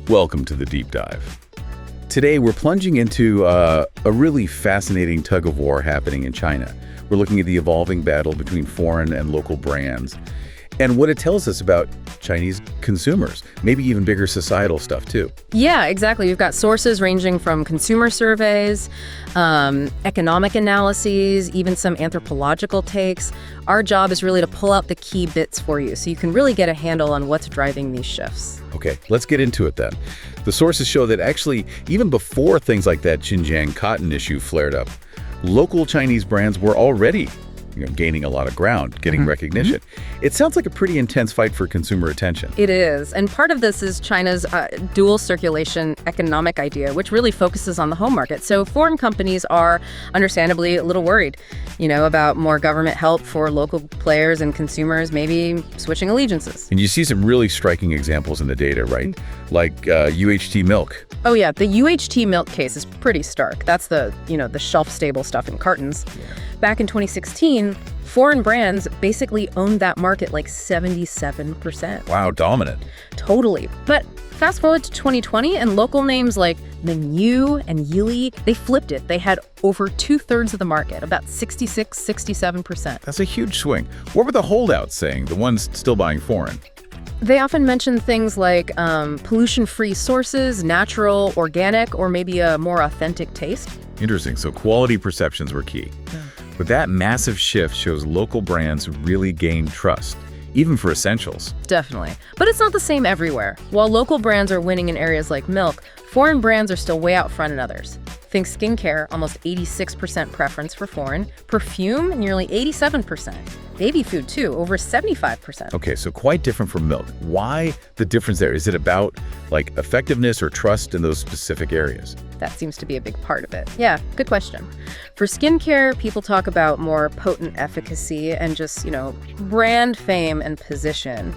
Welcome to the Deep Dive. Today, we're plunging into a really fascinating tug-of-war happening in China. We're looking at the evolving battle between foreign and local brands and what it tells us about Chinese consumers, maybe even bigger societal stuff too. Yeah, exactly. You've got sources ranging from consumer surveys, economic analyses, even some anthropological takes. Our job is really to pull out the key bits for you so you can really get a handle on what's driving these shifts. Okay, let's get into it then. The sources show that actually, even before things like that Xinjiang cotton issue flared up, local Chinese brands were already gaining a lot of ground, getting recognition. It sounds like a pretty intense fight for consumer attention. It is. And part of this is China's dual circulation economic idea, which really focuses on the home market. So foreign companies are understandably a little worried, about more government help for local players and consumers, maybe switching allegiances. And you see some really striking examples in the data, right? Like UHT milk. Oh yeah, the UHT milk case is pretty stark. That's the shelf-stable stuff in cartons. Yeah. Back in 2016, foreign brands basically owned that market like 77%. Wow, dominant. Totally. But fast forward to 2020, and local names like Neijuan and Yili, they flipped it. They had over 2/3 of the market, about 66, 67%. That's a huge swing. What were the holdouts saying, the ones still buying foreign? They often mention things like pollution-free sources, natural, organic, or maybe a more authentic taste. Interesting. So quality perceptions were key. Yeah. But that massive shift shows local brands really gain trust, even for essentials. Definitely. But it's not the same everywhere. While local brands are winning in areas like milk, foreign brands are still way out front in others. Think skincare, almost 86% preference for foreign. Perfume, nearly 87%. Baby food, too, over 75%. Okay, so quite different from milk. Why the difference there? Is it about, effectiveness or trust in those specific areas? That seems to be a big part of it. Yeah, good question. For skincare, people talk about more potent efficacy and just, brand fame and position.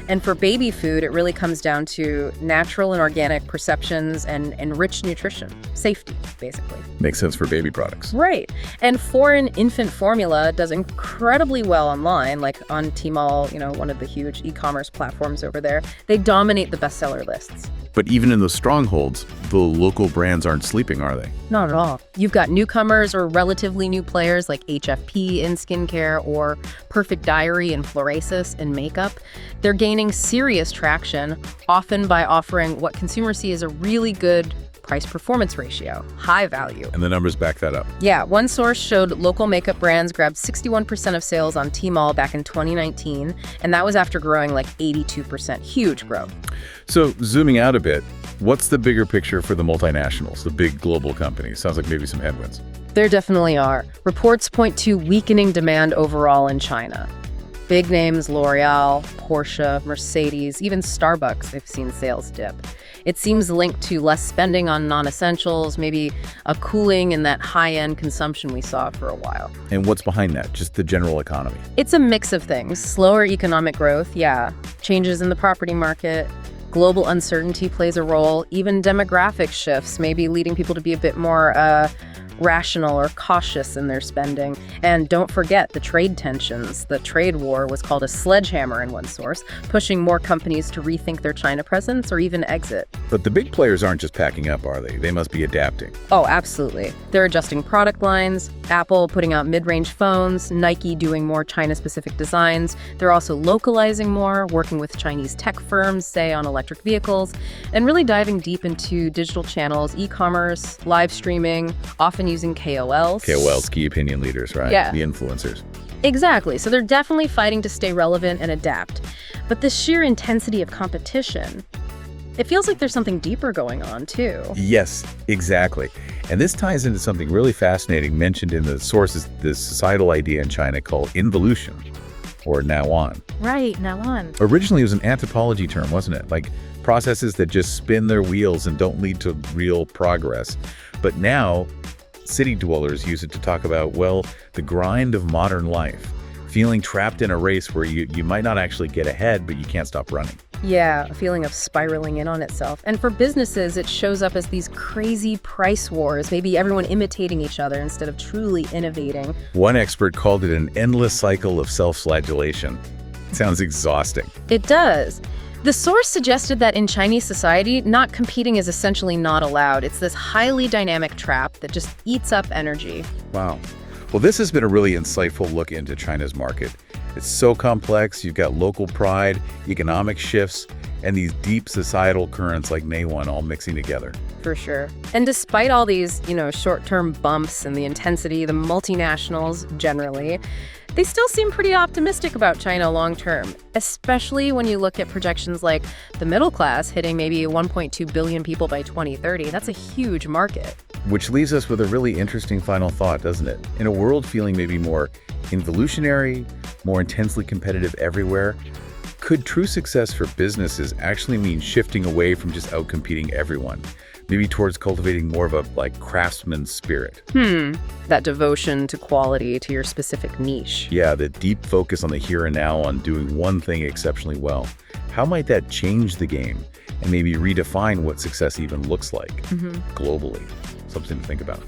And for baby food, it really comes down to natural and organic perceptions and rich nutrition, safety, basically. Makes sense for baby products. Right. And foreign infant formula does incredibly well online, like on Tmall, one of the huge e-commerce platforms over there. They dominate the bestseller lists. But even in those strongholds, the local brands aren't sleeping, are they? Not at all. You've got newcomers or relatively new players like HFP in skincare or Perfect Diary and Florasis in makeup. They're gaining serious traction, often by offering what consumers see as a really good price-performance ratio, high value. And the numbers back that up. Yeah, one source showed local makeup brands grabbed 61% of sales on Tmall back in 2019, and that was after growing like 82%. Huge growth. So zooming out a bit, what's the bigger picture for the multinationals, the big global companies? Sounds like maybe some headwinds. There definitely are. Reports point to weakening demand overall in China. Big names, L'Oreal, Porsche, Mercedes, even Starbucks, they've seen sales dip. It seems linked to less spending on non-essentials, maybe a cooling in that high-end consumption we saw for a while. And what's behind that? Just the general economy? It's a mix of things. Slower economic growth, yeah. Changes in the property market. Global uncertainty plays a role. Even demographic shifts, maybe leading people to be a bit more rational or cautious in their spending. And don't forget the trade tensions. The trade war was called a sledgehammer in one source, pushing more companies to rethink their China presence or even exit. But the big players aren't just packing up, are they? They must be adapting. Oh, absolutely. They're adjusting product lines, Apple putting out mid-range phones, Nike doing more China-specific designs. They're also localizing more, working with Chinese tech firms, say on electric vehicles, and really diving deep into digital channels, e-commerce, live streaming, often using KOLs. KOLs, key opinion leaders, right? Yeah. The influencers. Exactly. So they're definitely fighting to stay relevant and adapt. But the sheer intensity of competition, it feels like there's something deeper going on, too. Yes, exactly. And this ties into something really fascinating mentioned in the sources, this societal idea in China called involution, or Neijuan. Right, Neijuan. Originally, it was an anthropology term, wasn't it? Like processes that just spin their wheels and don't lead to real progress. But now, city dwellers use it to talk about, the grind of modern life, feeling trapped in a race where you might not actually get ahead, but you can't stop running. Yeah, a feeling of spiraling in on itself. And for businesses, it shows up as these crazy price wars, maybe everyone imitating each other instead of truly innovating. One expert called it an endless cycle of self-flagellation. Sounds exhausting. It does. The source suggested that in Chinese society, not competing is essentially not allowed. It's this highly dynamic trap that just eats up energy. Wow. Well, this has been a really insightful look into China's market. It's so complex. You've got local pride, economic shifts, and these deep societal currents like Neijuan all mixing together. For sure. And despite all these, short-term bumps and the intensity, the multinationals generally, they still seem pretty optimistic about China long-term, especially when you look at projections like the middle class hitting maybe 1.2 billion people by 2030. That's a huge market. Which leaves us with a really interesting final thought, doesn't it? In a world feeling maybe more involutionary, more intensely competitive everywhere, could true success for businesses actually mean shifting away from just outcompeting everyone, maybe towards cultivating more of a craftsman spirit? That devotion to quality, to your specific niche. Yeah, the deep focus on the here and now, on doing one thing exceptionally well. How might that change the game and maybe redefine what success even looks like globally? Something to think about.